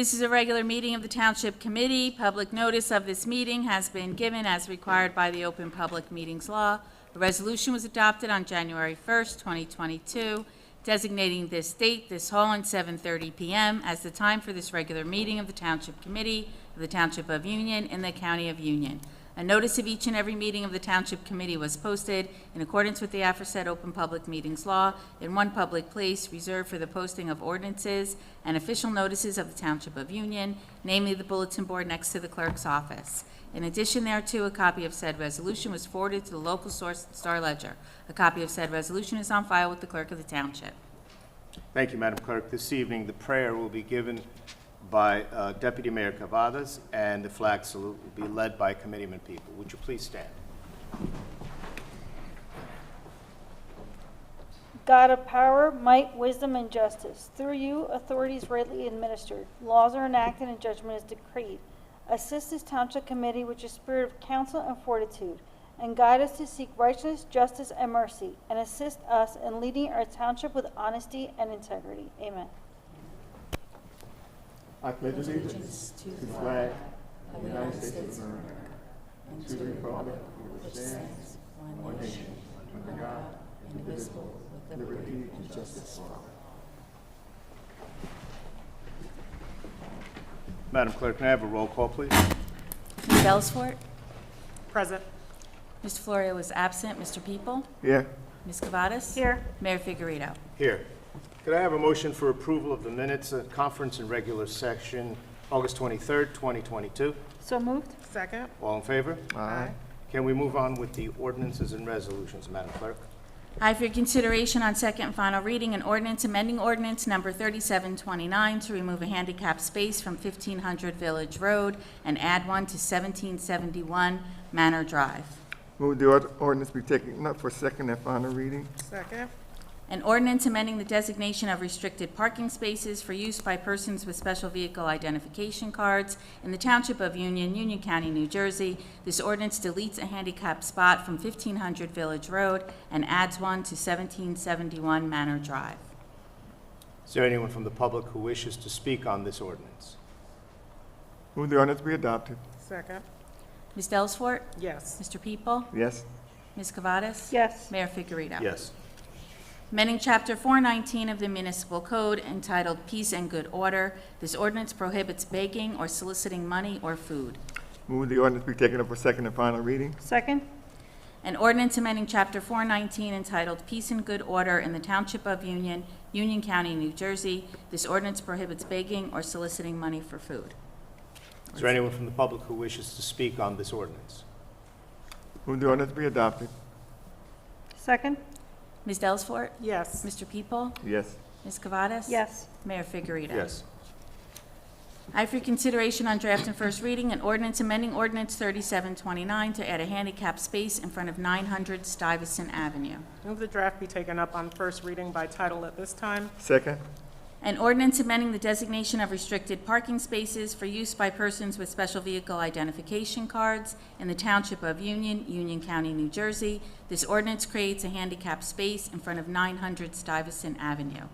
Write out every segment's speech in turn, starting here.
This is a regular meeting of the Township Committee. Public notice of this meeting has been given as required by the Open Public Meetings Law. A resolution was adopted on January 1st, 2022, designating this date, this hall, and 7:30 p.m. as the time for this regular meeting of the Township Committee of the Township of Union in the County of Union. A notice of each and every meeting of the Township Committee was posted in accordance with the aforesaid Open Public Meetings Law in one public place reserved for the posting of ordinances and official notices of the Township of Union, namely the bulletin board next to the clerk's office. In addition thereto, a copy of said resolution was forwarded to the local source, Star Ledger. A copy of said resolution is on file with the clerk of the Township. Thank you, Madam Clerk. This evening, the prayer will be given by Deputy Mayor Cavadas, and the flag salute will be led by committeeman people. Would you please stand? God of power, might, wisdom, and justice, through you authority is rightly administered, laws are enacted, and judgment is decreed. Assist this Township Committee with your spirit of counsel and fortitude, and guide us to seek righteousness, justice, and mercy, and assist us in leading our Township with honesty and integrity. Amen. I pledge allegiance to the flag of the United States of America and to the republic for which stands one nation, under God, indivisible, with liberty and justice for all. Madam Clerk, can I have a roll call, please? Ms. Ellsworth? Present. Mr. Florio is absent. Mr. People? Here. Ms. Cavadas? Here. Mayor Figueredo? Here. Could I have a motion for approval of the minutes of conference and regular session, August 23rd, 2022? So moved. Second. All in favor? Aye. Can we move on with the ordinances and resolutions, Madam Clerk? I, for your consideration on second and final reading, an ordinance amending ordinance number 3729 to remove a handicapped space from 1500 Village Road and add one to 1771 Manor Drive. Move the ordinance be taken up for second and final reading. Second. An ordinance amending the designation of restricted parking spaces for use by persons with special vehicle identification cards in the Township of Union, Union County, New Jersey. This ordinance deletes a handicapped spot from 1500 Village Road and adds one to 1771 Manor Drive. Is there anyone from the public who wishes to speak on this ordinance? Move the ordinance be adopted. Second. Ms. Ellsworth? Yes. Mr. People? Yes. Ms. Cavadas? Yes. Mayor Figueredo? Yes. Amending Chapter 419 of the Municipal Code entitled Peace and Good Order. This ordinance prohibits begging or soliciting money or food. Move the ordinance be taken up for second and final reading. Second. An ordinance amending Chapter 419 entitled Peace and Good Order in the Township of Union, Union County, New Jersey. This ordinance prohibits begging or soliciting money for food. Is there anyone from the public who wishes to speak on this ordinance? Move the ordinance be adopted. Second. Ms. Ellsworth? Yes. Mr. People? Yes. Ms. Cavadas? Yes. Mayor Figueredo? Yes. I, for consideration on draft and first reading, an ordinance amending ordinance 3729 to add a handicapped space in front of 900 Stuyvesant Avenue. Move the draft be taken up on first reading by title at this time. Second. An ordinance amending the designation of restricted parking spaces for use by persons with special vehicle identification cards in the Township of Union, Union County, New Jersey. This ordinance creates a handicapped space in front of 900 Stuyvesant Avenue.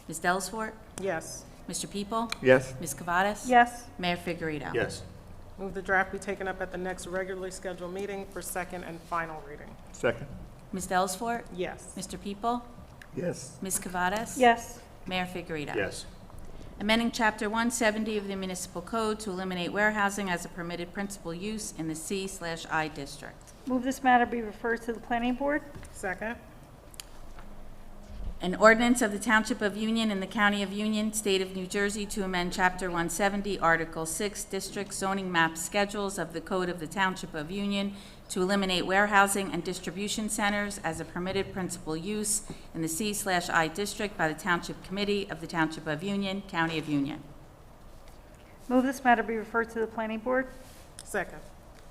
Ms. Ellsworth? Yes. Mr. People? Yes. Ms. Cavadas? Yes. Mayor Figueredo? Yes. Move the draft be taken up at the next regularly scheduled meeting for second and final reading. Second. Ms. Ellsworth? Yes. Mr. People? Yes. Ms. Cavadas? Yes. Mayor Figueredo? Yes. Amending Chapter 170 of the Municipal Code to eliminate warehousing as a permitted principal use in the C/I district. Move this matter be referred to the Planning Board. Second. An ordinance of the Township of Union in the County of Union, State of New Jersey to amend Chapter 170, Article 6, District Zoning Map Schedules of the Code of the Township of Union to eliminate warehousing and distribution centers as a permitted principal use in the C/I district by the Township Committee of the Township of Union, County of Union. Move this matter be referred to the Planning Board. Second.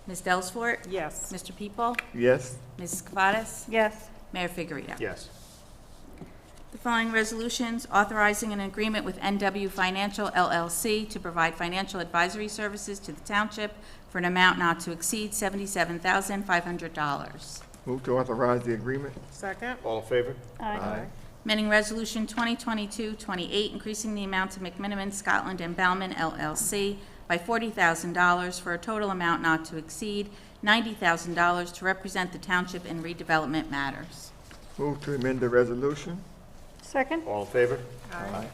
Ms. Ellsworth? Yes. Mr. People? Yes. Ms. Cavadas? Yes. Mayor Figueredo? Yes. The following resolutions authorizing an agreement with NW Financial LLC to provide financial advisory services to the township for an amount not to exceed $77,500. Move to authorize the agreement. Second. All in favor? Aye. Amending Resolution 2022-28, increasing the amount to McMiniman, Scotland and Bauman LLC by $40,000 for a total amount not to exceed $90,000 to represent the township in redevelopment matters. Move to amend the resolution. Second. All in favor? Aye.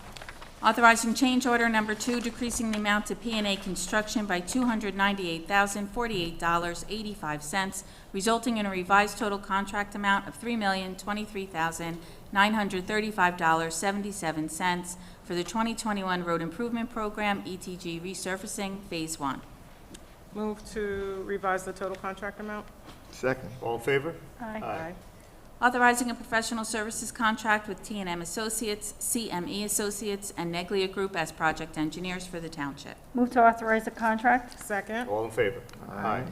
Authorizing change order number 2, decreasing the amount to P&A Construction by $298,048.85, resulting in a revised total contract amount of $3,023,935.77 for the 2021 Road Improvement Program, ETG Resurfacing, Phase 1. Move to revise the total contract amount. Second. All in favor? Aye. Authorizing a professional services contract with T&M Associates, CME Associates, and Neglia Group as project engineers for the township. Move to authorize the contract. Second. All in favor? Aye.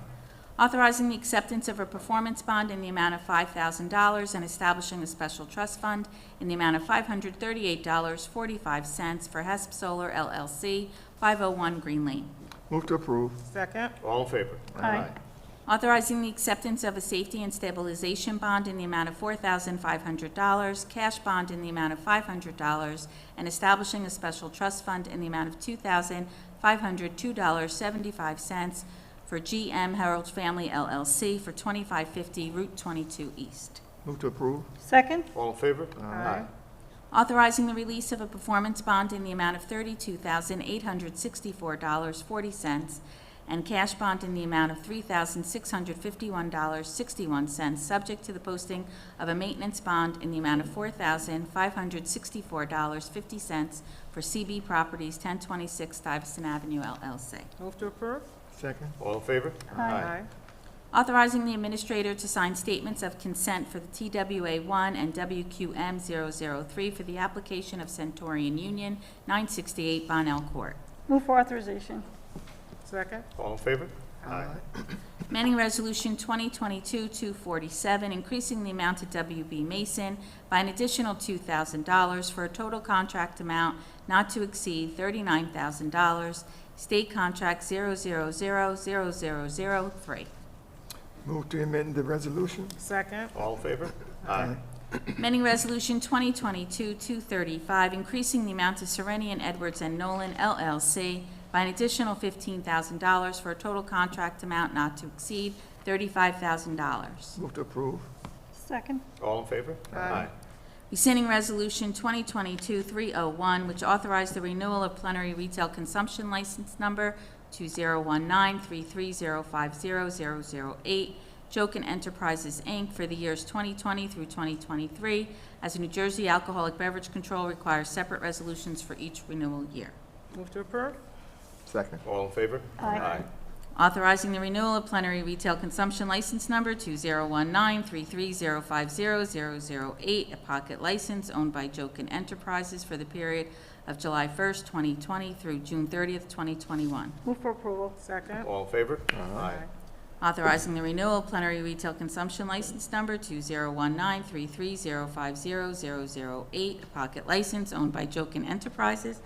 Authorizing the acceptance of a performance bond in the amount of $5,000 and establishing a special trust fund in the amount of $538.45 for HESP Solar LLC, 501 Green Lane. Move to approve. Second. All in favor? Aye. Authorizing the acceptance of a safety and stabilization bond in the amount of $4,500, cash bond in the amount of $500, and establishing a special trust fund in the amount of $2,502.75 for GM Harold Family LLC for 2550 Route 22 East. Move to approve. Second. All in favor? Aye. Authorizing the release of a performance bond in the amount of $32,864.40 and cash bond in the amount of $3,651.61, subject to the posting of a maintenance bond in the amount of $4,564.50 for CB Properties, 1026 Stuyvesant Avenue, LLC. Move to approve. Second. All in favor? Aye. Authorizing the administrator to sign statements of consent for the TWA1 and WQM003 for the application of Centurion Union, 968 Bonnell Court. Move for authorization. Second. All in favor? Amending Resolution 2022-247, increasing the amount to WB Mason by an additional $2,000 for a total contract amount not to exceed $39,000, State Contract 0000003. Move to amend the resolution. Second. All in favor? Amending Resolution 2022-235, increasing the amount to Serenian Edwards and Nolan LLC by an additional $15,000 for a total contract amount not to exceed $35,000. Move to approve. Second. All in favor? Aye. Rescinding Resolution 2022-301, which authorized the renewal of plenary retail consumption license number 2019-33050-008, Jokin Enterprises, Inc., for the years 2020 through 2023, as New Jersey Alcoholic Beverage Control requires separate resolutions for each renewal year. Move to approve. Second. All in favor? Aye. Authorizing the renewal of plenary retail consumption license number 2019-33050-008, a pocket license owned by Jokin Enterprises for the period of July 1st, 2020 through June 30th, 2021. Move for approval. Second. All in favor? Authorizing the renewal of plenary retail consumption license number 2019-33050-008, a pocket license owned by Jokin Enterprises,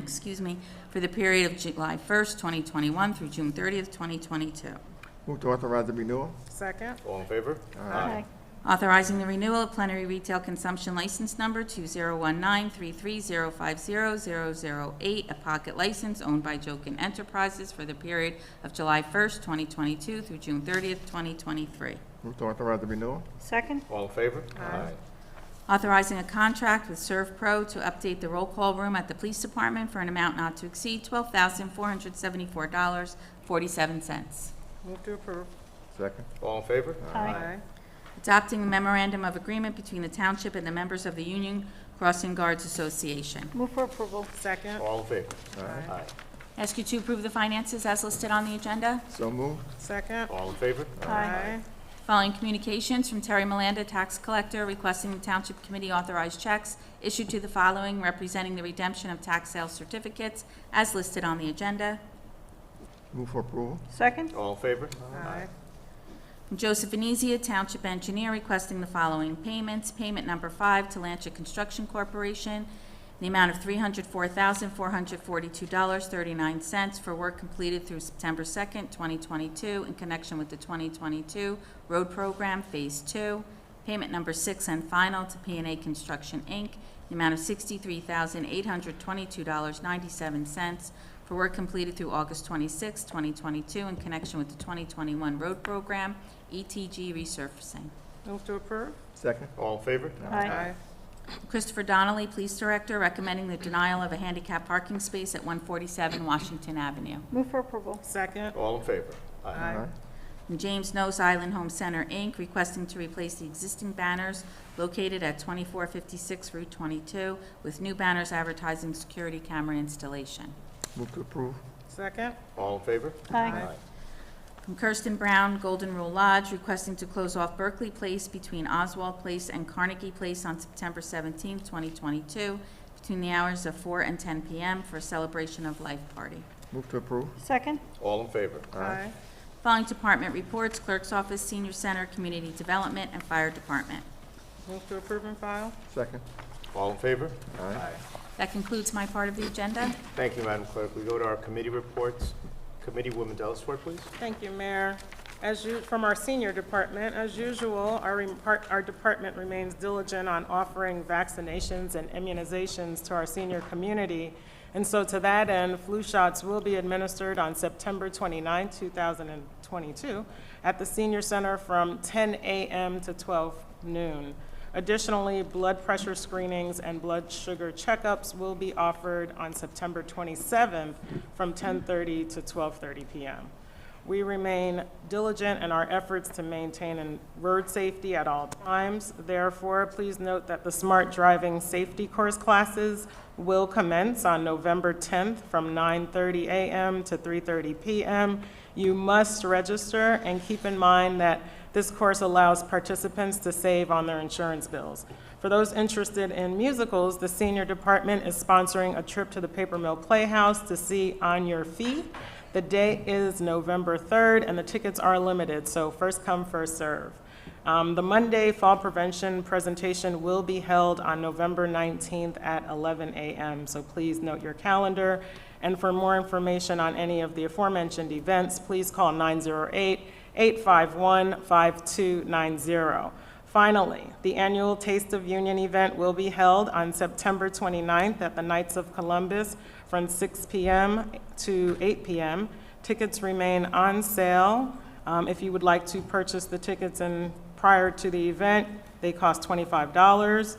excuse me, for the period of July 1st, 2021 through June 30th, 2022. Move to authorize the renewal. Second. All in favor? Aye. Authorizing the renewal of plenary retail consumption license number 2019-33050-008, a pocket license owned by Jokin Enterprises for the period of July 1st, 2022 through June 30th, 2023. Move to authorize the renewal. Second. All in favor? Authorizing a contract with ServPro to update the roll call room at the police department for an amount not to exceed $12,474.47. Move to approve. Second. All in favor? Aye. Adopting a memorandum of agreement between the township and the members of the Union Crossing Guards Association. Move for approval. Second. All in favor? Aye. Ask you to approve the finances as listed on the agenda. So moved. Second. All in favor? Aye. Following communications from Terry Milanda, tax collector, requesting the Township Committee authorize checks issued to the following representing the redemption of tax sale certificates as listed on the agenda. Move for approval. Second. All in favor? Aye. From Joseph Venezia, Township Engineer, requesting the following payments. Payment number 5 to Lanchet Construction Corporation, in the amount of $304,442.39 for work completed through September 2nd, 2022, in connection with the 2022 Road Program Phase 2. Payment number 6 and final to P&A Construction, Inc., the amount of $63,822.97 for work completed through August 26, 2022 in connection with the 2021 road program, ETG resurfacing. Move to approve. Second. All in favor? Aye. Christopher Donnelly, Police Director, recommending the denial of a handicap parking space at 147 Washington Avenue. Move for approval. Second. All in favor? Aye. And James Nose Island Home Center, Inc., requesting to replace the existing banners located at 2456 Route 22 with new banners advertising security camera installation. Move to approve. Second. All in favor? Aye. From Kirsten Brown, Golden Rule Lodge, requesting to close off Berkeley Place between Oswald Place and Carnegie Place on September 17, 2022, between the hours of 4 and 10 p.m. for a celebration of life party. Move to approve. Second. All in favor? Aye. Following department reports: Clerk's Office, Senior Center, Community Development, and Fire Department. Move to approve and file. Second. All in favor? Aye. That concludes my part of the agenda. Thank you, Madam Clerk. We go to our committee reports. Committeewoman Dellisford, please. Thank you, Mayor. From our senior department, as usual, our department remains diligent on offering vaccinations and immunizations to our senior community. And so to that end, flu shots will be administered on September 29, 2022 at the Senior Center from 10 a.m. to 12 noon. Additionally, blood pressure screenings and blood sugar checkups will be offered on September 27th from 10:30 to 12:30 p.m. We remain diligent in our efforts to maintain road safety at all times. Therefore, please note that the Smart Driving Safety Course classes will commence on November 10th from 9:30 a.m. to 3:30 p.m. You must register, and keep in mind that this course allows participants to save on their insurance bills. For those interested in musicals, the senior department is sponsoring a trip to the Paper Mill Playhouse to see On Your Feet. The date is November 3rd, and the tickets are limited, so first come, first serve. The Monday Fall Prevention presentation will be held on November 19th at 11 a.m., so please note your calendar. And for more information on any of the aforementioned events, please call 908-851-5290. Finally, the annual Taste of Union event will be held on September 29th at the Knights of Columbus from 6 p.m. to 8 p.m. Tickets remain on sale. If you would like to purchase the tickets prior to the event, they cost $25.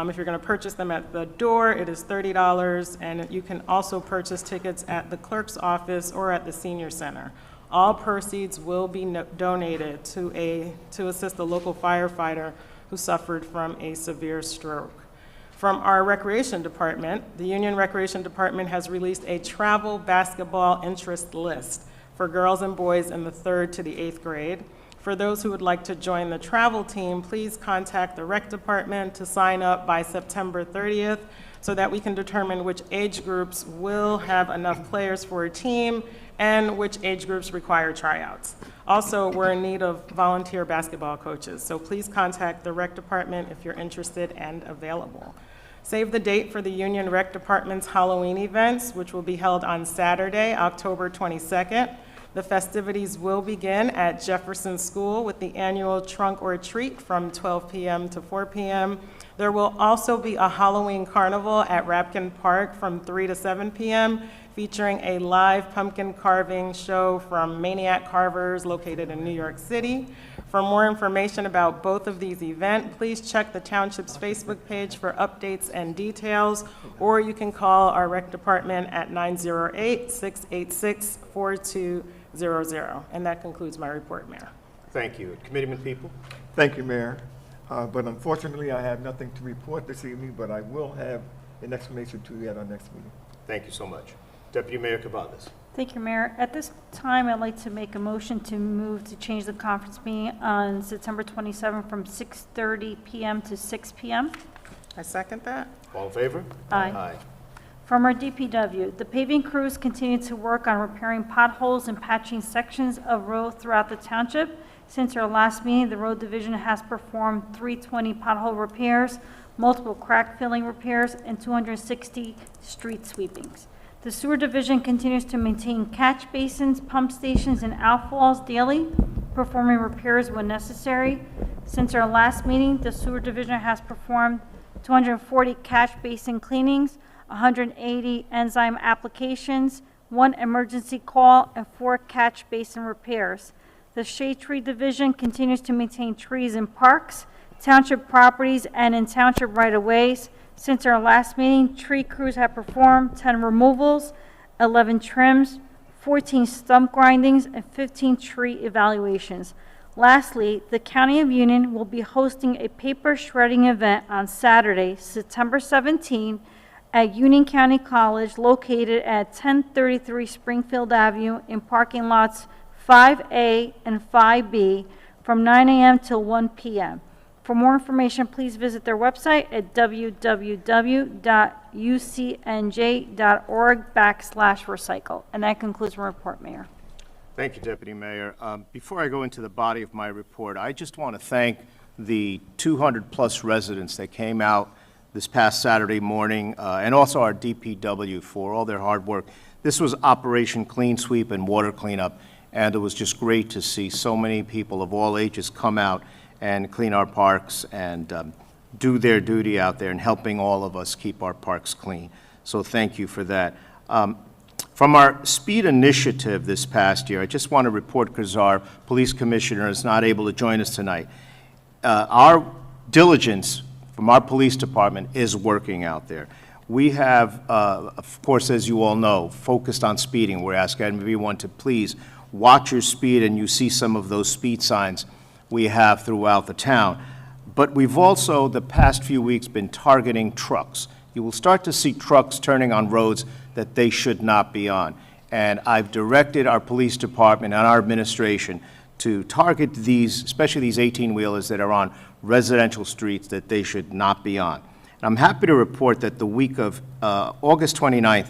If you're going to purchase them at the door, it is $30, and you can also purchase tickets at the clerk's office or at the senior center. All proceeds will be donated to assist a local firefighter who suffered from a severe stroke. From our recreation department, the Union Recreation Department has released a travel basketball interest list for girls and boys in the 3rd to the 8th grade. For those who would like to join the travel team, please contact the rec department to sign up by September 30th so that we can determine which age groups will have enough players for a team and which age groups require tryouts. Also, we're in need of volunteer basketball coaches, so please contact the rec department if you're interested and available. Save the date for the Union Rec Department's Halloween events, which will be held on Saturday, October 22nd. The festivities will begin at Jefferson School with the annual Trunk or Treat from 12 p.m. to 4 p.m. There will also be a Halloween carnival at Rapkin Park from 3 to 7 p.m., featuring a live pumpkin carving show from Maniac Carvers located in New York City. For more information about both of these events, please check the Township's Facebook page for updates and details, or you can call our rec department at 908-686-4200. And that concludes my report, Mayor. Thank you. Committeeman People? Thank you, Mayor. But unfortunately, I have nothing to report this evening, but I will have an explanation to you at our next meeting. Thank you so much. Deputy Mayor Cavadas. Thank you, Mayor. At this time, I'd like to make a motion to change the conference meeting on September 27th from 6:30 p.m. to 6 p.m. I second that. All in favor? Aye. From our DPW, the paving crews continue to work on repairing potholes and patching sections of road throughout the township. Since our last meeting, the road division has performed 320 pothole repairs, multiple crack filling repairs, and 260 street sweepings. The sewer division continues to maintain catch basins, pump stations, and outfalls daily, performing repairs when necessary. Since our last meeting, the Sewer Division has performed 240 catch basin cleanings, 180 enzyme applications, 1 emergency call, and 4 catch basin repairs. The Shade Tree Division continues to maintain trees in parks, township properties, and in township right-of-ways. Since our last meeting, tree crews have performed 10 removals, 11 trims, 14 stump grindings, and 15 tree evaluations. Lastly, the County of Union will be hosting a paper shredding event on Saturday, September 17, at Union County College located at 1033 Springfield Avenue in parking lots 5A and 5B from 9 a.m. till 1 p.m. For more information, please visit their website at www.ucnj.org/recycle. And that concludes my report, Mayor. Thank you, Deputy Mayor. Before I go into the body of my report, I just want to thank the 200-plus residents that came out this past Saturday morning, and also our DPW for all their hard work. This was Operation Clean Sweep and Water Cleanup, and it was just great to see so many people of all ages come out and clean our parks and do their duty out there and helping all of us keep our parks clean. So thank you for that. From our speed initiative this past year, I just want to report, because our police commissioner is not able to join us tonight, our diligence from our police department is working out there. We have, of course, as you all know, focused on speeding. We're asking everyone to please watch your speed, and you see some of those speed signs we have throughout the town. But we've also, the past few weeks, been targeting trucks. You will start to see trucks turning on roads that they should not be on. And I've directed our police department and our administration to target these, especially these 18-wheelers that are on residential streets that they should not be on. And I'm happy to report that the week of August 29th,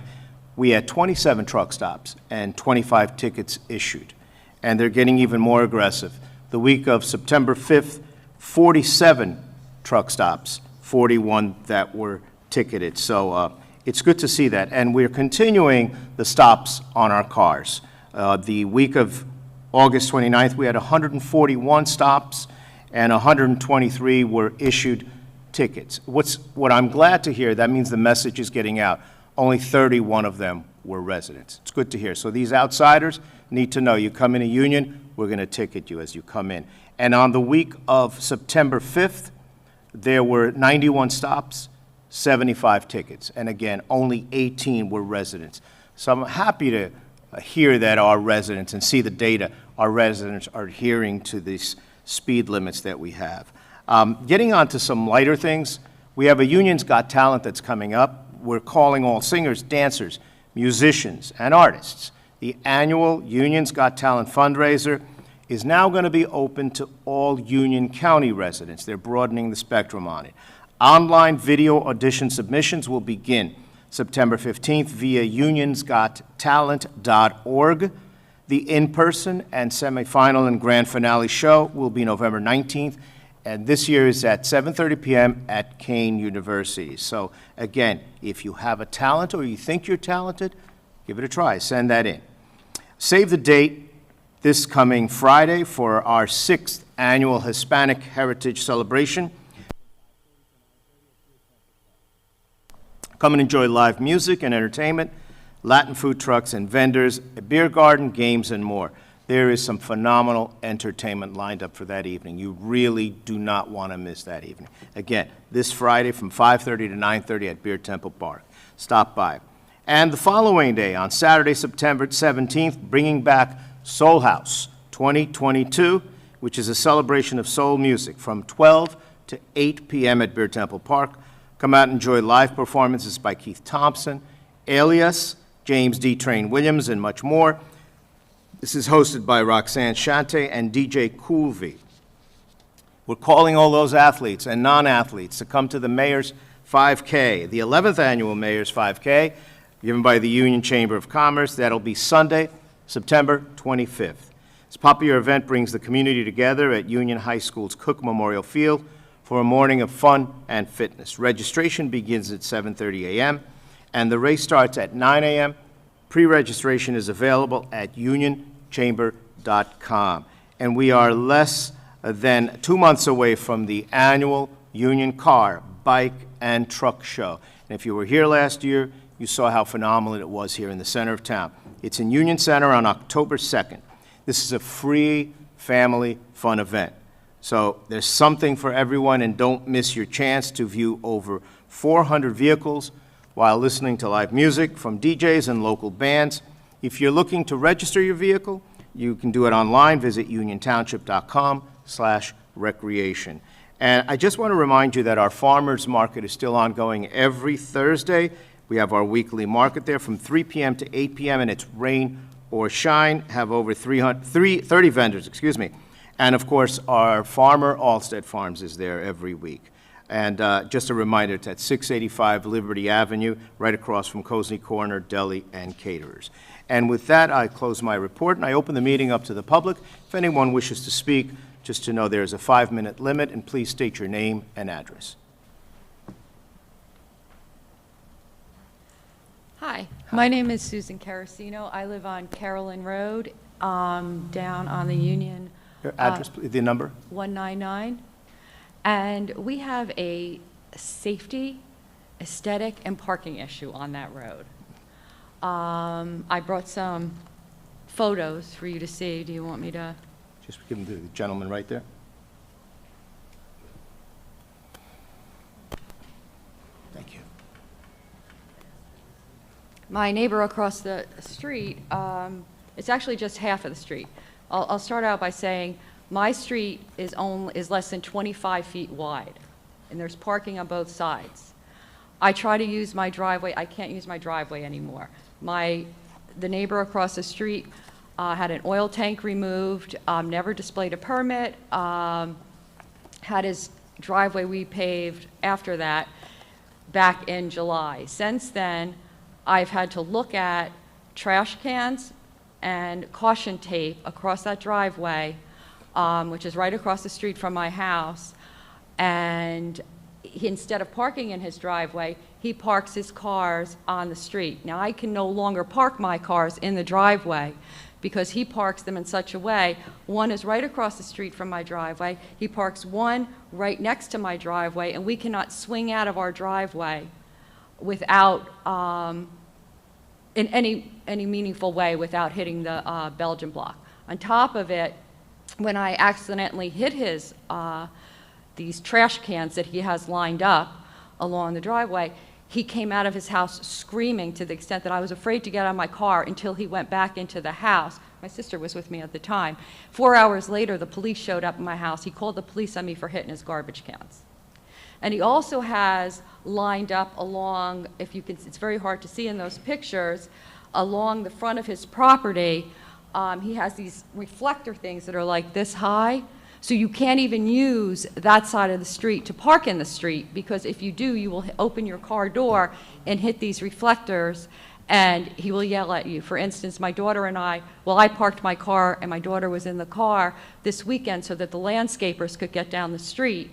we had 27 truck stops and 25 tickets issued. And they're getting even more aggressive. The week of September 5th, 47 truck stops, 41 that were ticketed. So it's good to see that. And we're continuing the stops on our cars. The week of August 29th, we had 141 stops and 123 were issued tickets. What I'm glad to hear, that means the message is getting out. Only 31 of them were residents. It's good to hear. So these outsiders need to know, you come in a union, we're going to ticket you as you come in. And on the week of September 5th, there were 91 stops, 75 tickets. And again, only 18 were residents. So I'm happy to hear that our residents, and see the data, our residents are adhering to these speed limits that we have. Getting on to some lighter things, we have a Union's Got Talent that's coming up. We're calling all singers, dancers, musicians, and artists. The annual Union's Got Talent fundraiser is now going to be open to all Union County residents. They're broadening the spectrum on it. Online video audition submissions will begin September 15th via unionsgottalent.org. The in-person and semifinal and grand finale show will be November 19th, and this year is at 7:30 p.m. at Kane University. So again, if you have a talent or you think you're talented, give it a try. Send that in. Save the date this coming Friday for our 6th annual Hispanic Heritage Celebration. Come and enjoy live music and entertainment, Latin food trucks and vendors, a beer garden, games, and more. There is some phenomenal entertainment lined up for that evening. You really do not want to miss that evening. Again, this Friday from 5:30 to 9:30 at Beer Temple Park. Stop by. And the following day, on Saturday, September 17th, bringing back Soul House 2022, which is a celebration of soul music from 12 to 8 p.m. at Beer Temple Park. Come out and enjoy live performances by Keith Thompson, Alias, James D. Train Williams, and much more. This is hosted by Roxanne Shante and DJ Coolvy. We're calling all those athletes and non-athletes to come to the Mayor's 5K, the 11th annual Mayor's 5K, given by the Union Chamber of Commerce. That'll be Sunday, September 25th. This popular event brings the community together at Union High School's Cook Memorial Field for a morning of fun and fitness. Registration begins at 7:30 a.m., and the race starts at 9 a.m. Pre-registration is available at unionchamber.com. And we are less then 2 months away from the annual Union Car, Bike, and Truck Show. And if you were here last year, you saw how phenomenal it was here in the center of town. It's in Union Center on October 2nd. This is a free, family, fun event. So there's something for everyone, and don't miss your chance to view over 400 vehicles while listening to live music from DJs and local bands. If you're looking to register your vehicle, you can do it online. Visit uniontownship.com/recreation. And I just want to remind you that our farmers market is still ongoing every Thursday. We have our weekly market there from 3 p.m. to 8 p.m., and it's rain or shine. Have over 30 vendors, And of course, our farmer, Allstead Farms, is there every week. And just a reminder, it's at 685 Liberty Avenue, right across from Cozy Corner Deli and Caterers. And with that, I close my report, and I open the meeting up to the public. If anyone wishes to speak, just to know there's a 5-minute limit, and please state your name and address. Hi, my name is Susan Carasino. I live on Carolyn Road, down on the Union Your address, please, the number? 199. And we have a safety, aesthetic, and parking issue on that road. I brought some photos for you to see. Do you want me to? Just give them to the gentleman right there. Thank you. My neighbor across the street, it's actually just half of the street. I'll start out by saying my street is less than 25 feet wide, and there's parking on both sides. I try to use my driveway. I can't use my driveway anymore. The neighbor across the street had an oil tank removed, never displayed a permit, had his driveway repaved after that back in July. Since then, I've had to look at trash cans and caution tape across that driveway, which is right across the street from my house. And instead of parking in his driveway, he parks his cars on the street. Now, I can no longer park my cars in the driveway because he parks them in such a way. One is right across the street from my driveway. He parks one right next to my driveway, and we cannot swing out of our driveway without, in any meaningful way, without hitting the Belgian block. On top of it, when I accidentally hit his, these trash cans that he has lined up along the driveway, he came out of his house screaming to the extent that I was afraid to get out of my car until he went back into the house. My sister was with me at the time. 4 hours later, the police showed up at my house. He called the police on me for hitting his garbage cans. And he also has lined up along, if you can, it's very hard to see in those pictures, along the front of his property, he has these reflector things that are like this high. So you can't even use that side of the street to park in the street, because if you do, you will open your car door and hit these reflectors, and he will yell at you. For instance, my daughter and I parked my car and my daughter was in the car this weekend so that the landscapers could get down the street.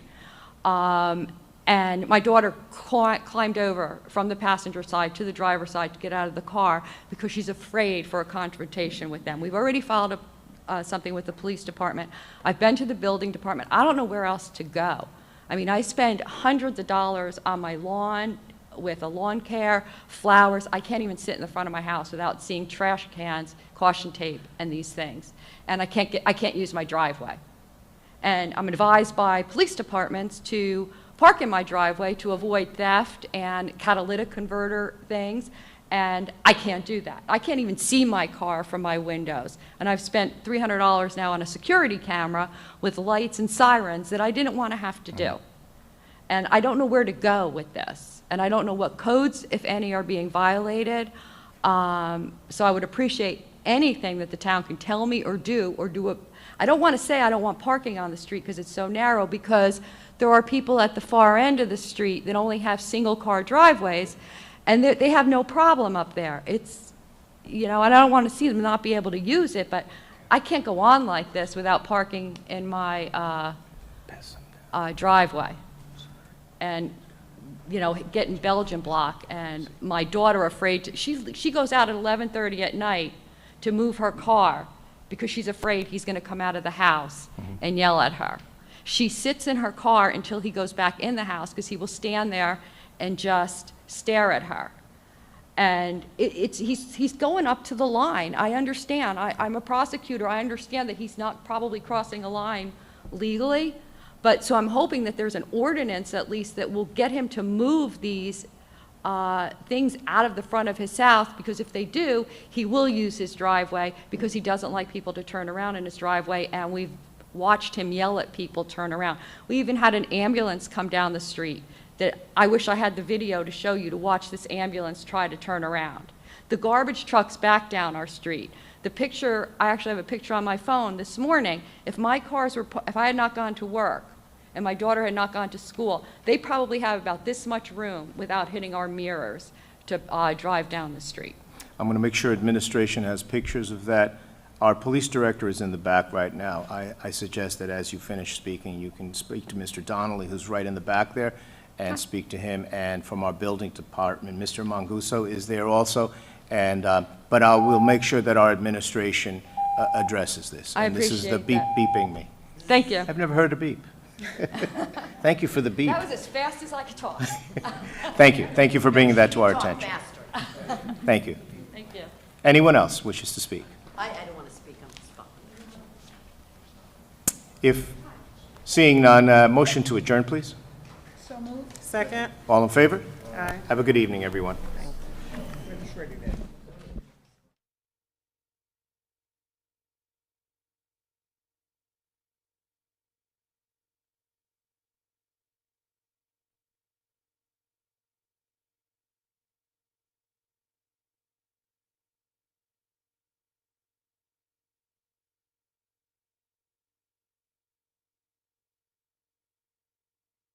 And my daughter climbed over from the passenger side to the driver's side to get out of the car because she's afraid for a confrontation with them. We've already filed something with the police department. I've been to the building department. I don't know where else to go. I mean, I spend hundreds of dollars on my lawn with a lawn care, flowers. I can't even sit in the front of my house without seeing trash cans, caution tape, and these things. And I can't use my driveway. And I'm advised by police departments to park in my driveway to avoid theft and catalytic converter things, and I can't do that. I can't even see my car from my windows. And I've spent $300 now on a security camera with lights and sirens that I didn't want to have to do. And I don't know where to go with this. And I don't know what codes, if any, are being violated. So I would appreciate anything that the town can tell me or do a, I don't want to say I don't want parking on the street because it's so narrow, because there are people at the far end of the street that only have single-car driveways, and they have no problem up there. It's, you know, and I don't want to see them not be able to use it, but I can't go on like this without parking in my driveway and, you know, getting Belgian block, and my daughter afraid to, she goes out at 11:30 at night to move her car because she's afraid he's going to come out of the house and yell at her. She sits in her car until he goes back in the house because he will stand there and just stare at her. And he's going up to the line. I understand. I'm a prosecutor. I understand that he's not probably crossing a line legally. But so I'm hoping that there's an ordinance at least that will get him to move these things out of the front of his house, because if they do, he will use his driveway because he doesn't like people to turn around in his driveway, and we've watched him yell at people turn around. We even had an ambulance come down the street that I wish I had the video to show you, to watch this ambulance try to turn around. The garbage trucks back down our street. The picture, I actually have a picture on my phone this morning. If my cars were, if I had not gone to work and my daughter had not gone to school, they probably have about this much room without hitting our mirrors to drive down the street. I'm going to make sure administration has pictures of that. Our police director is in the back right now. I suggest that as you finish speaking, you can speak to Mr. Donnelly, who's right in the back there, and speak to him. And from our building department, Mr. Manguso is there also. And but we'll make sure that our administration addresses this. I And this is the appreciate that. beeping me. Thank you. I've never heard a beep. Thank you for the beep. That was as fast as I could talk. Thank you. Thank you for bringing that to our attention. Thank you. Thank you. Anyone else wishes to speak? I don't want to speak on the spot. If seeing none, motion to adjourn, please. Second? All in favor? Aye. Have a good evening, everyone. We're just ready then.